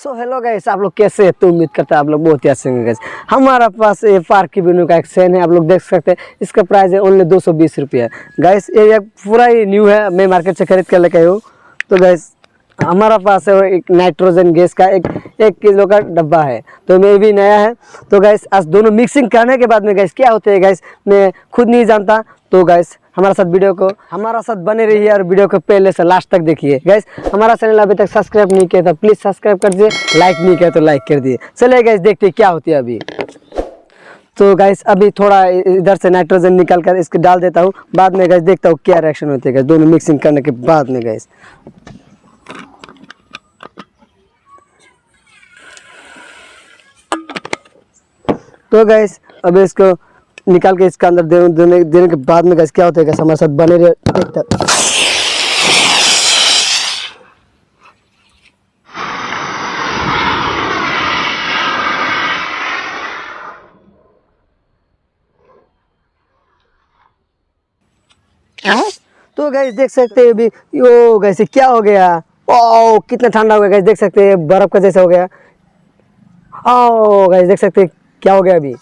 So hello guys, आप लोग कैसे हैं? तो उम्मीद करता है आप लोग बहुत ही अच्छे होंगे गाइस। हमारा पास ये परफ्यूम का एक सेन है, आप लोग देख सकते हैं। इसका प्राइस है ओनली 220 रुपये गाइस। ये पूरा ही न्यू है, मैं मार्केट से खरीद कर लेके आया हूँ। तो गाइस हमारा पास है एक नाइट्रोजन गैस का एक किलो का डब्बा है, तो मैं भी नया है। तो गाइस आज दोनों मिक्सिंग करने के बाद में गाइस क्या होते हैं गाइस, मैं खुद नहीं जानता। तो गाइस हमारा साथ बने रहिए और वीडियो को पहले से लास्ट तक देखिए गाइस। हमारा चैनल अभी तक सब्सक्राइब नहीं किया तो प्लीज सब्सक्राइब कर दीजिए, लाइक नहीं किया तो लाइक कर दिए। चलिए गाइस देखते क्या होती है अभी। तो गाइस अभी थोड़ा इधर से नाइट्रोजन निकाल कर इसको डाल देता हूँ, बाद में गाइस देखता हूँ क्या रिएक्शन होती है गाइस दोनों मिक्सिंग करने के बाद में गाइस। तो गाइस अभी इसको निकाल के इसके अंदर देने के बाद में गाइस क्या होता है गाइस, हमारे साथ बने रहे देखता। तो गाइस देख सकते हैं अभी यो गाइस क्या हो गया, ओ कितना ठंडा हो गया गाइस, देख सकते हैं बर्फ का जैसा हो गया। ओ गाइस देख सकते हैं क्या हो गया अभी,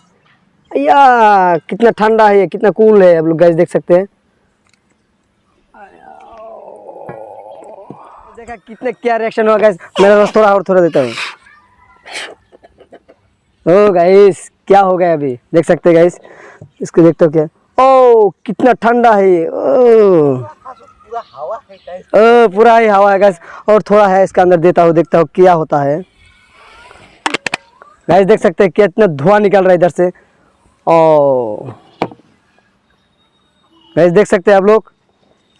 या कितना ठंडा है, कितना कूल है, आप लोग गाइस देख सकते हैं। देखा कितने क्या रिएक्शन हुआ गाइस, मेरा बस थोड़ा और थोड़ा देता हूँ। ओ गाइस क्या हो गया अभी देख सकते हैं गाइस, इसको देखते हो क्या, ओ कितना ठंडा है ये, ओ पूरा ही हवा है गाइस। और थोड़ा है इसके अंदर देता हूँ, देखता हूँ क्या होता है गाइस। देख सकते हैं कितना धुआं निकल रहा है इधर से। ओ गाइस देख सकते हैं आप लोग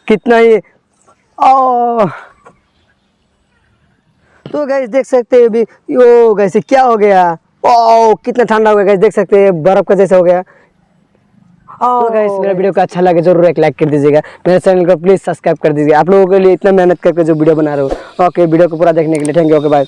कितना ही, ओ तो गाइस देख सकते हैं अभी यो गाइस क्या हो गया, ओ कितना ठंडा हो गया गाइस, देख सकते हैं बर्फ का जैसा हो गया। तो गाइस मेरा वीडियो को अच्छा लगे जरूर एक लाइक कर दीजिएगा, मेरे चैनल को प्लीज सब्सक्राइब कर दीजिएगा। आप लोगों के लिए इतना मेहनत करके जो वीडियो बना रहे हो। ओके वीडियो को पूरा देखने के लिए थैंक यू, ओके बाय।